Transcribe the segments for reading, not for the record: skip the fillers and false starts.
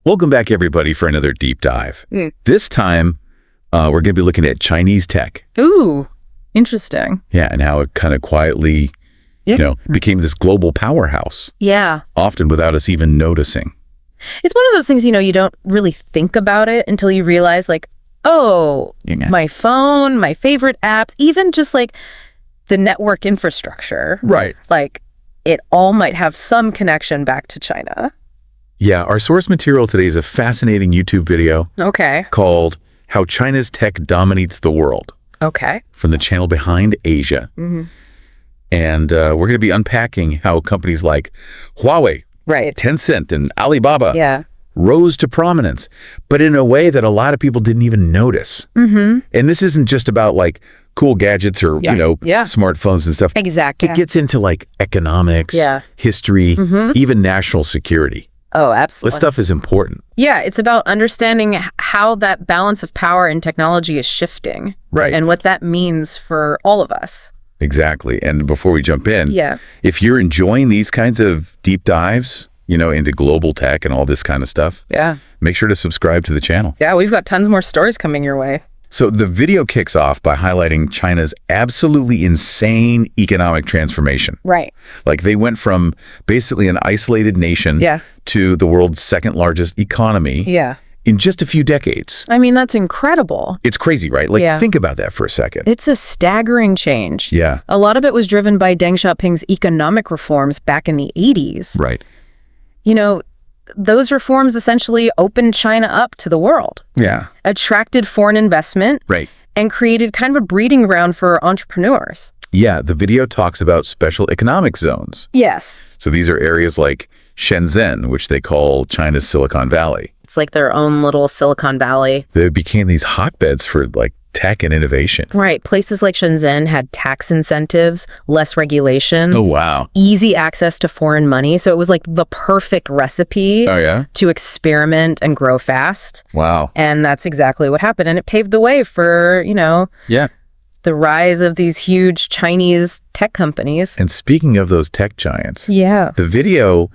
Welcome back, everybody, for another deep dive. This time, we're going to be looking at Chinese tech. Ooh, interesting. Yeah, and how it kind of quietly, became this global powerhouse. Yeah. Often without us even noticing. It's one of those things, you don't really think about it until you realize, like, oh, my phone, my favorite apps, even just like the network infrastructure. Right. Like, it all might have some connection back to China. Yeah, our source material today is a fascinating YouTube video called How China's Tech Dominates the World. Okay. From the channel Behind Asia. And we're going to be unpacking how companies like Huawei, Tencent, and Alibaba rose to prominence, but in a way that a lot of people didn't even notice. And this isn't just about like cool gadgets or, smartphones and stuff. Exactly. It gets into like economics, history, even national security. Oh, absolutely. This stuff is important. Yeah, it's about understanding how that balance of power and technology is shifting. Right. And what that means for all of us. Exactly. And before we jump in, if you're enjoying these kinds of deep dives, into global tech and all this kind of stuff, make sure to subscribe to the channel. Yeah, we've got tons more stories coming your way. So the video kicks off by highlighting China's absolutely insane economic transformation. Right. Like they went from basically an isolated nation to the world's second largest economy in just a few decades. I mean, that's incredible. It's crazy, right? Like think about that for a second. It's a staggering change. Yeah. A lot of it was driven by Deng Xiaoping's economic reforms back in the 80s. Right. Those reforms essentially opened China up to the world. Yeah. Attracted foreign investment. Right. And created kind of a breeding ground for entrepreneurs. Yeah, the video talks about special economic zones. Yes. So these are areas like Shenzhen, which they call China's Silicon Valley. It's like their own little Silicon Valley. They became these hotbeds for like tech and innovation. Right. Places like Shenzhen had tax incentives, less regulation. Oh, wow. Easy access to foreign money. So it was like the perfect recipe to experiment and grow fast. Wow. And that's exactly what happened. And it paved the way for, the rise of these huge Chinese tech companies. And speaking of those tech giants, the video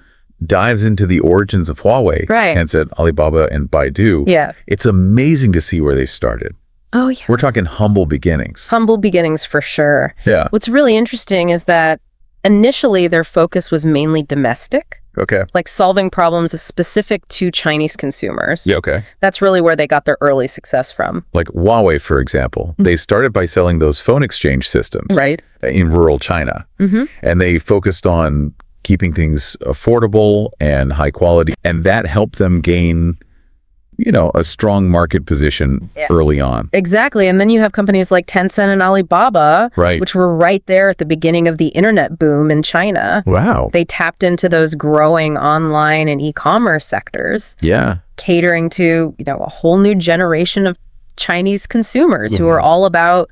dives into the origins of Huawei, Tencent, Alibaba, and Baidu. Yeah. It's amazing to see where they started. Oh, yeah. We're talking humble beginnings. Humble beginnings for sure. Yeah. What's really interesting is that initially their focus was mainly domestic. Okay. Like solving problems specific to Chinese consumers. Yeah, okay. That's really where they got their early success from. Like Huawei, for example, they started by selling those phone exchange systems in rural China. And they focused on keeping things affordable and high quality. And that helped them gain a strong market position early on. Exactly. And then you have companies like Tencent and Alibaba, which were right there at the beginning of the internet boom in China. Wow. They tapped into those growing online and e-commerce sectors. Yeah. Catering to, a whole new generation of Chinese consumers who are all about,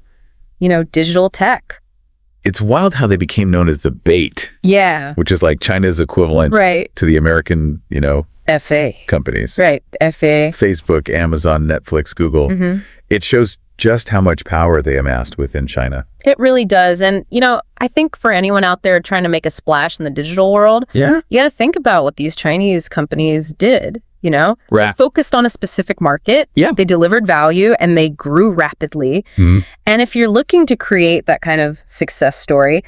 digital tech. It's wild how they became known as the bait. Yeah. Which is like China's equivalent to the American, FA companies. Right. FA. Facebook, Amazon, Netflix, Google. It shows just how much power they amassed within China. It really does. And, I think for anyone out there trying to make a splash in the digital world, you got to think about what these Chinese companies did. They focused on a specific market. They delivered value and they grew rapidly. And if you're looking to create that kind of success story,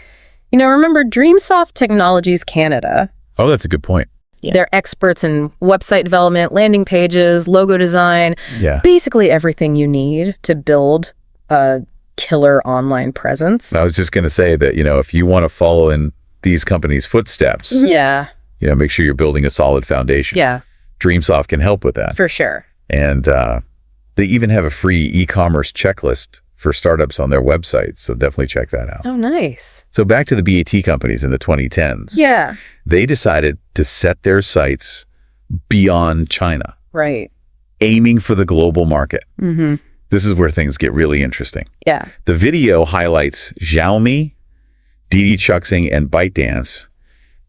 remember Dreamsoft Technologies Canada. Oh, that's a good point. They're experts in website development, landing pages, logo design, basically everything you need to build a killer online presence. I was just going to say that, if you want to follow in these companies' footsteps, make sure you're building a solid foundation. Yeah. Dreamsoft can help with that. For sure. And they even have a free e-commerce checklist for startups on their website. So definitely check that out. Oh, nice. So back to the BAT companies in the 2010s. Yeah. They decided to set their sights beyond China. Right. Aiming for the global market. This is where things get really interesting. Yeah. The video highlights Xiaomi, Didi Chuxing, and ByteDance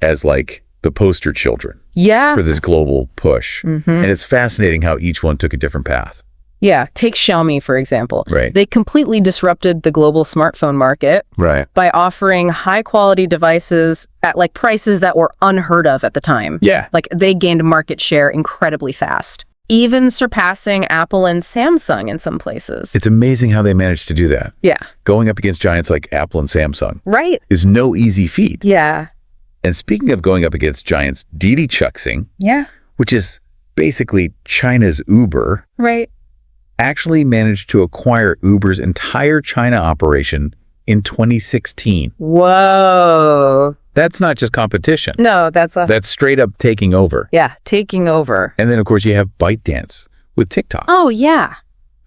as like the poster children for this global push. And it's fascinating how each one took a different path. Yeah. Take Xiaomi, for example. Right. They completely disrupted the global smartphone market by offering high-quality devices at like prices that were unheard of at the time. Yeah. Like they gained market share incredibly fast, even surpassing Apple and Samsung in some places. It's amazing how they managed to do that. Yeah. Going up against giants like Apple and Samsung is no easy feat. Yeah. And speaking of going up against giants, Didi Chuxing, which is basically China's Uber, actually managed to acquire Uber's entire China operation in 2016. Whoa. That's not just competition. No, that's straight up taking over. Yeah, taking over. And then, of course, you have ByteDance with TikTok. Oh, yeah.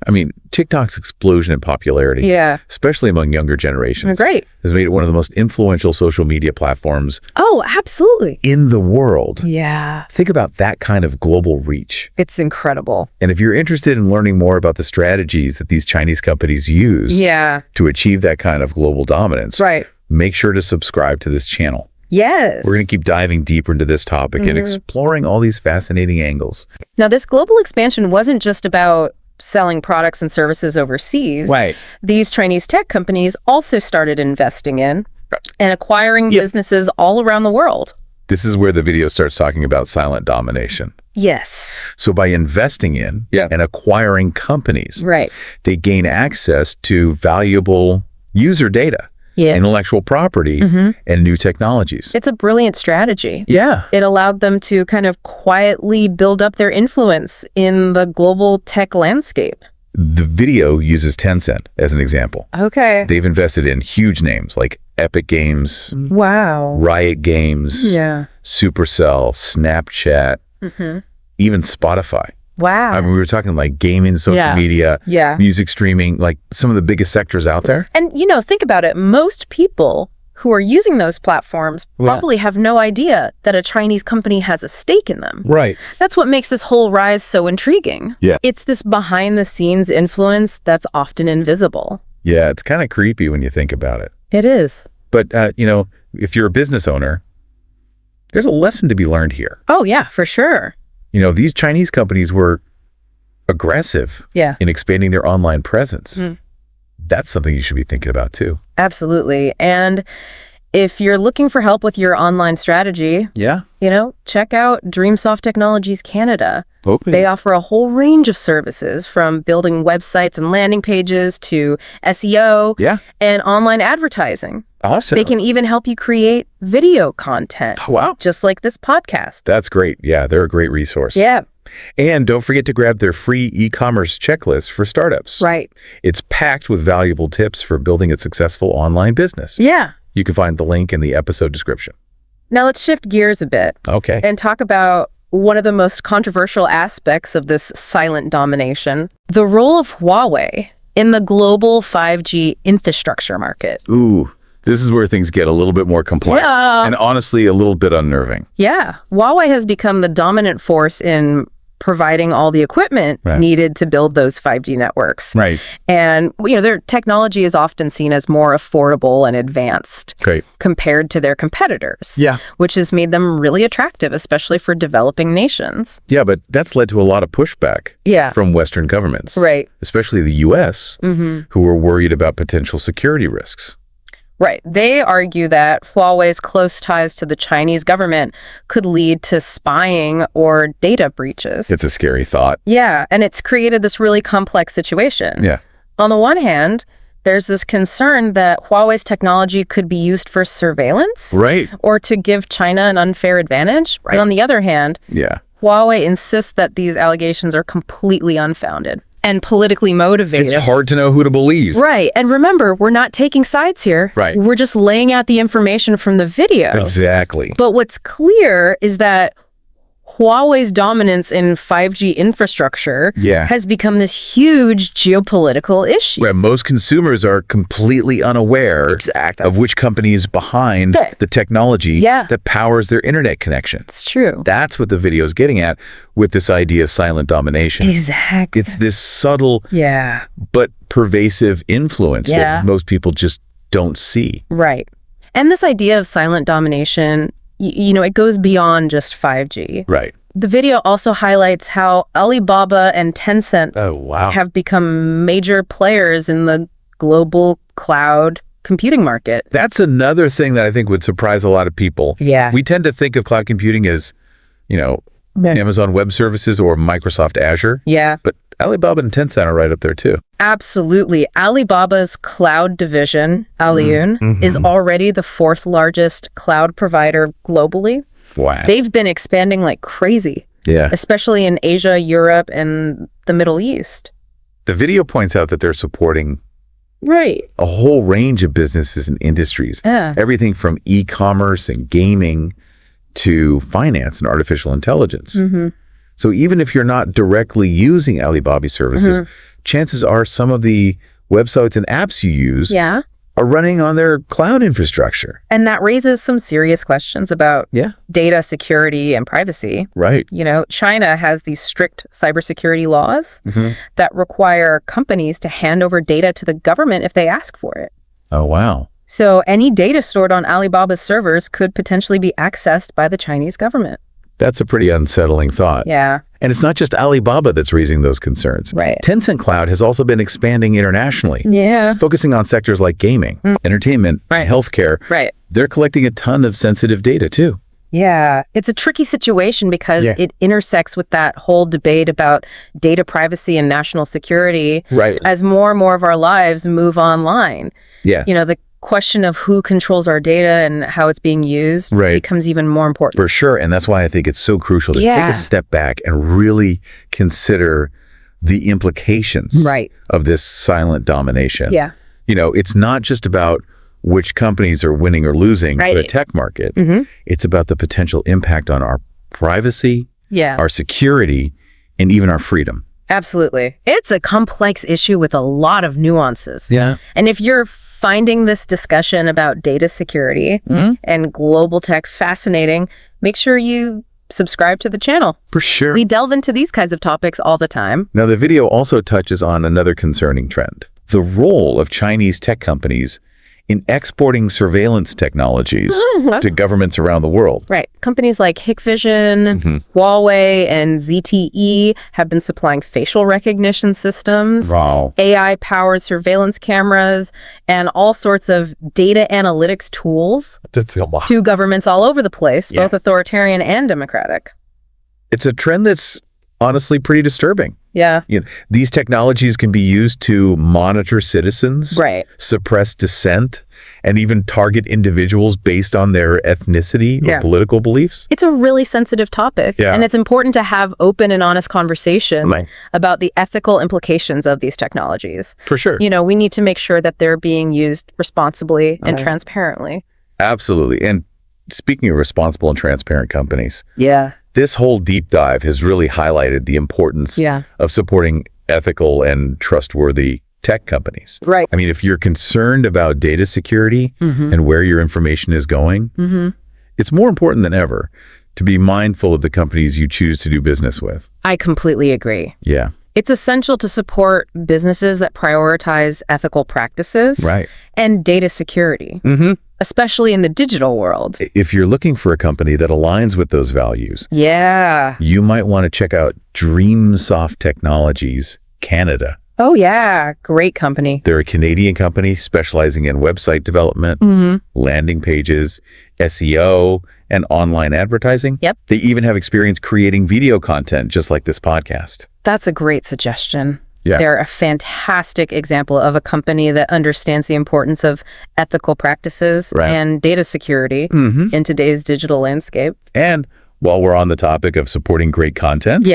I mean, TikTok's explosion in popularity, especially among younger generations, has made it one of the most influential social media platforms in the world. Yeah. Think about that kind of global reach. It's incredible. And if you're interested in learning more about the strategies that these Chinese companies use to achieve that kind of global dominance, make sure to subscribe to this channel. Yes. We're going to keep diving deeper into this topic and exploring all these fascinating angles. Now, this global expansion wasn't just about selling products and services overseas. These Chinese tech companies also started investing in and acquiring businesses all around the world. This is where the video starts talking about silent domination. Yes. So by investing in and acquiring companies, they gain access to valuable user data, intellectual property, and new technologies. It's a brilliant strategy. Yeah. It allowed them to kind of quietly build up their influence in the global tech landscape. The video uses Tencent as an example. Okay. They've invested in huge names like Epic Games, Riot Games, Supercell, Snapchat, even Spotify. Wow. I mean, we were talking like gaming, social media, music streaming, like some of the biggest sectors out there. And, you know, think about it. Most people who are using those platforms probably have no idea that a Chinese company has a stake in them. That's what makes this whole rise so intriguing. It's this behind-the-scenes influence that's often invisible. Yeah, it's kind of creepy when you think about it. It is. But, you know, if you're a business owner, there's a lesson to be learned here. Oh, yeah, for sure. You know, these Chinese companies were aggressive in expanding their online presence. That's something you should be thinking about, too. Absolutely. And if you're looking for help with your online strategy, you know, check out Dreamsoft Technologies Canada. They offer a whole range of services from building websites and landing pages to SEO and online advertising. Awesome. They can even help you create video content. Wow. Just like this podcast. That's great. Yeah, they're a great resource. Yeah. And don't forget to grab their free e-commerce checklist for startups. It's packed with valuable tips for building a successful online business. Yeah. You can find the link in the episode description. Now let's shift gears a bit. Okay. And talk about one of the most controversial aspects of this silent domination, the role of Huawei in the global 5G infrastructure market. Ooh. This is where things get a little bit more complex and honestly a little bit unnerving. Yeah. Huawei has become the dominant force in providing all the equipment needed to build those 5G networks. And, you know, their technology is often seen as more affordable and advanced compared to their competitors, which has made them really attractive, especially for developing nations. Yeah, but that's led to a lot of pushback from Western governments, especially the U.S., who are worried about potential security risks. They argue that Huawei's close ties to the Chinese government could lead to spying or data breaches. It's a scary thought. Yeah, and it's created this really complex situation. On the one hand, there's this concern that Huawei's technology could be used for surveillance or to give China an unfair advantage. But on the other hand, Huawei insists that these allegations are completely unfounded and politically motivated. It's hard to know who to believe. And remember, we're not taking sides here. We're just laying out the information from the video. Exactly. But what's clear is that Huawei's dominance in 5G infrastructure has become this huge geopolitical issue. Where most consumers are completely unaware of which company is behind the technology that powers their internet connection. It's true. That's what the video is getting at with this idea of silent domination. Exactly. It's this subtle but pervasive influence that most people just don't see. And this idea of silent domination, you know, it goes beyond just 5G. The video also highlights how Alibaba and Tencent have become major players in the global cloud computing market. That's another thing that I think would surprise a lot of people. Yeah. We tend to think of cloud computing as, Amazon Web Services or Microsoft Azure. Yeah. But Alibaba and Tencent are right up there too. Absolutely. Alibaba's cloud division, Aliyun, is already the 4th largest cloud provider globally. Wow. They've been expanding like crazy. Yeah. Especially in Asia, Europe, and the Middle East. The video points out that they're supporting a whole range of businesses and industries. Yeah. Everything from e-commerce and gaming to finance and artificial intelligence. So even if you're not directly using Alibaba services, chances are some of the websites and apps you use are running on their cloud infrastructure. And that raises some serious questions about data security and privacy. Right. China has these strict cybersecurity laws that require companies to hand over data to the government if they ask for it. Oh, wow. So any data stored on Alibaba's servers could potentially be accessed by the Chinese government. That's a pretty unsettling thought. Yeah. And it's not just Alibaba that's raising those concerns. Right. Tencent Cloud has also been expanding internationally. Yeah. Focusing on sectors like gaming, entertainment, healthcare. Right. They're collecting a ton of sensitive data too. Yeah. It's a tricky situation because it intersects with that whole debate about data privacy and national security. Right. As more and more of our lives move online. Yeah. The question of who controls our data and how it's being used becomes even more important. For sure. And that's why I think it's so crucial to take a step back and really consider the implications of this silent domination. Yeah. It's not just about which companies are winning or losing the tech market. It's about the potential impact on our privacy, our security, and even our freedom. Absolutely. It's a complex issue with a lot of nuances. Yeah. And if you're finding this discussion about data security and global tech fascinating, make sure you subscribe to the channel. For sure. We delve into these kinds of topics all the time. Now, the video also touches on another concerning trend: the role of Chinese tech companies in exporting surveillance technologies to governments around the world. Right. Companies like Hikvision, Huawei, and ZTE have been supplying facial recognition systems, AI-powered surveillance cameras, and all sorts of data analytics tools to governments all over the place, both authoritarian and democratic. It's a trend that's honestly pretty disturbing. Yeah. These technologies can be used to monitor citizens, suppress dissent, and even target individuals based on their ethnicity or political beliefs. It's a really sensitive topic, and it's important to have open and honest conversations about the ethical implications of these technologies. For sure. We need to make sure that they're being used responsibly and transparently. Absolutely. And speaking of responsible and transparent companies, this whole deep dive has really highlighted the importance of supporting ethical and trustworthy tech companies. Right. I mean, if you're concerned about data security and where your information is going, it's more important than ever to be mindful of the companies you choose to do business with. I completely agree. Yeah. It's essential to support businesses that prioritize ethical practices and data security, especially in the digital world. If you're looking for a company that aligns with those values, you might want to check out DreamSoft Technologies Canada. Oh, yeah. Great company. They're a Canadian company specializing in website development, landing pages, SEO, and online advertising. Yep. They even have experience creating video content, just like this podcast. That's a great suggestion. Yeah. They're a fantastic example of a company that understands the importance of ethical practices and data security in today's digital landscape. And while we're on the topic of supporting great content,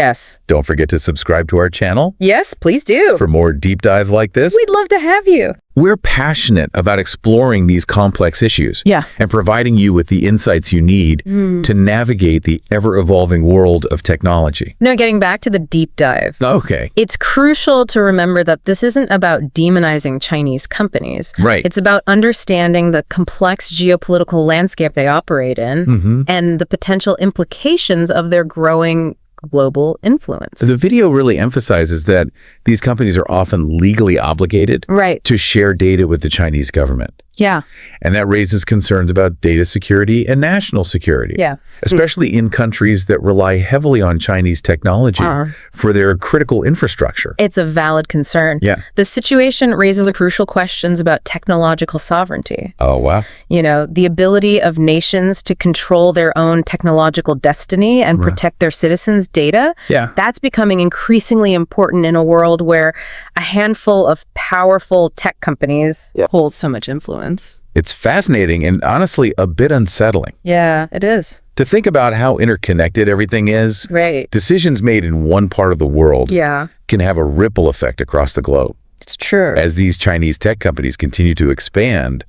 don't forget to subscribe to our channel. Yes, please do. For more deep dives like this. We'd love to have you. We're passionate about exploring these complex issues and providing you with the insights you need to navigate the ever-evolving world of technology. Now, getting back to the deep dive. Okay. It's crucial to remember that this isn't about demonizing Chinese companies. Right. It's about understanding the complex geopolitical landscape they operate in and the potential implications of their growing global influence. The video really emphasizes that these companies are often legally obligated to share data with the Chinese government. Yeah. And that raises concerns about data security and national security. Yeah. Especially in countries that rely heavily on Chinese technology for their critical infrastructure. It's a valid concern. Yeah. The situation raises crucial questions about technological sovereignty. Oh, wow. The ability of nations to control their own technological destiny and protect their citizens' data. Yeah. That's becoming increasingly important in a world where a handful of powerful tech companies hold so much influence. It's fascinating and honestly a bit unsettling. Yeah, it is. To think about how interconnected everything is, right. Decisions made in one part of the world can have a ripple effect across the globe. It's true. As these Chinese tech companies continue to expand,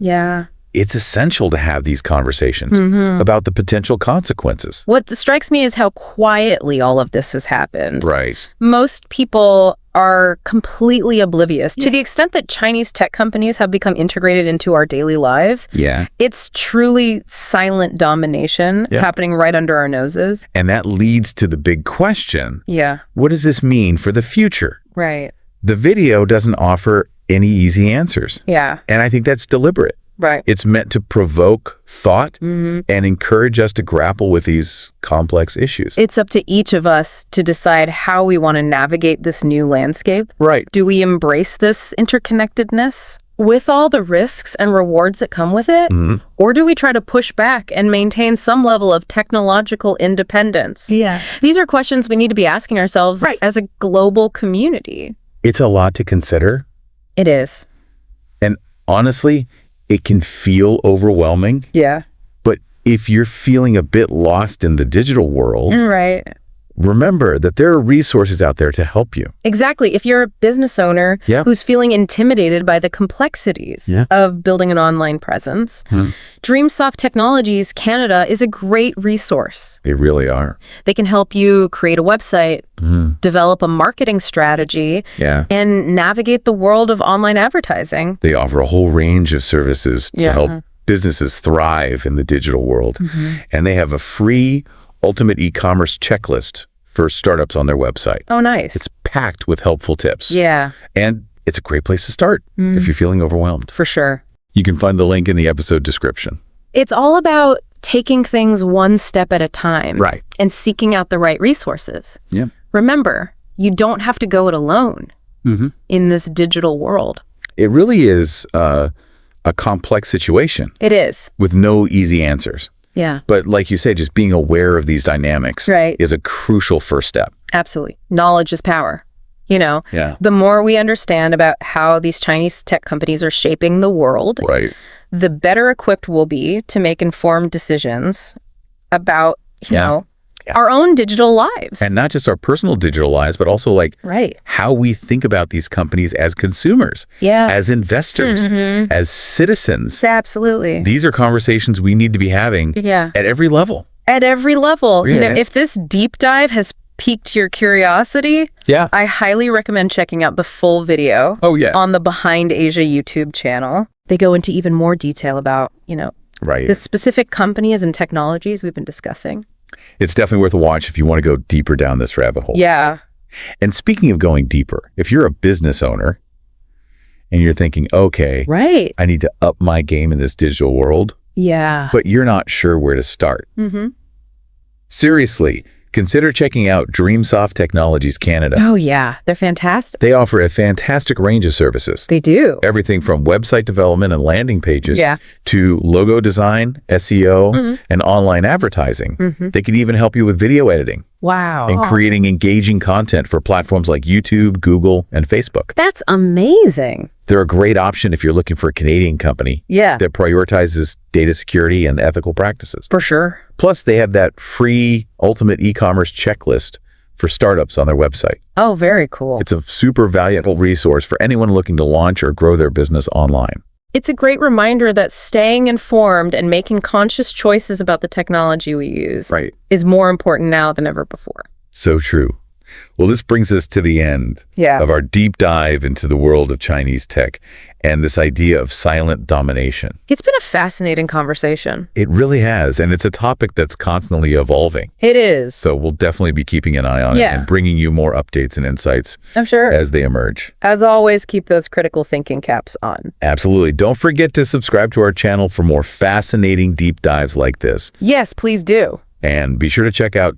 it's essential to have these conversations about the potential consequences. What strikes me is how quietly all of this has happened. Right. Most people are completely oblivious to the extent that Chinese tech companies have become integrated into our daily lives. Yeah. It's truly silent domination. It's happening right under our noses. And that leads to the big question. Yeah. What does this mean for the future? Right. The video doesn't offer any easy answers. Yeah. And I think that's deliberate. Right. It's meant to provoke thought and encourage us to grapple with these complex issues. It's up to each of us to decide how we want to navigate this new landscape. Right. Do we embrace this interconnectedness with all the risks and rewards that come with it? Or do we try to push back and maintain some level of technological independence? Yeah. These are questions we need to be asking ourselves as a global community. It's a lot to consider. It is. And honestly, it can feel overwhelming. Yeah. But if you're feeling a bit lost in the digital world, remember that there are resources out there to help you. Exactly. If you're a business owner who's feeling intimidated by the complexities of building an online presence, DreamSoft Technologies Canada is a great resource. They really are. They can help you create a website, develop a marketing strategy, and navigate the world of online advertising. They offer a whole range of services to help businesses thrive in the digital world. And they have a free ultimate e-commerce checklist for startups on their website. Oh, nice. It's packed with helpful tips. Yeah. And it's a great place to start if you're feeling overwhelmed. For sure. You can find the link in the episode description. It's all about taking things one step at a time. Right. And seeking out the right resources. Yeah. Remember, you don't have to go it alone in this digital world. It really is a complex situation. It is. With no easy answers. Yeah. But like you say, just being aware of these dynamics is a crucial first step. Absolutely. Knowledge is power. The more we understand about how these Chinese tech companies are shaping the world, the better equipped we'll be to make informed decisions about, you know, our own digital lives. And not just our personal digital lives, but also like how we think about these companies as consumers, as investors, as citizens. Absolutely. These are conversations we need to be having at every level. At every level. If this deep dive has piqued your curiosity, I highly recommend checking out the full video on the Behind Asia YouTube channel. They go into even more detail about, the specific companies and technologies we've been discussing. It's definitely worth a watch if you want to go deeper down this rabbit hole. Yeah. And speaking of going deeper, if you're a business owner and you're thinking, okay, I need to up my game in this digital world, but you're not sure where to start. Seriously, consider checking out DreamSoft Technologies Canada. Oh, yeah. They're fantastic. They offer a fantastic range of services. They do. Everything from website development and landing pages to logo design, SEO, and online advertising. They can even help you with video editing. Wow. And creating engaging content for platforms like YouTube, Google, and Facebook. That's amazing. They're a great option if you're looking for a Canadian company that prioritizes data security and ethical practices. For sure. Plus, they have that free ultimate e-commerce checklist for startups on their website. Oh, very cool. It's a super valuable resource for anyone looking to launch or grow their business online. It's a great reminder that staying informed and making conscious choices about the technology we use is more important now than ever before. So true. Well, this brings us to the end of our deep dive into the world of Chinese tech and this idea of silent domination. It's been a fascinating conversation. It really has, and it's a topic that's constantly evolving. It is. So we'll definitely be keeping an eye on it and bringing you more updates and insights I'm sure. As they emerge. As always, keep those critical thinking caps on. Absolutely. Don't forget to subscribe to our channel for more fascinating deep dives like this. Yes, please do. And be sure to check out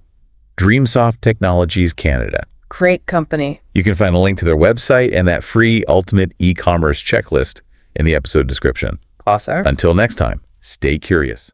Dreamsoft Technologies Canada. Great company. You can find a link to their website and that free ultimate e-commerce checklist in the episode description. Awesome. Until next time, stay curious.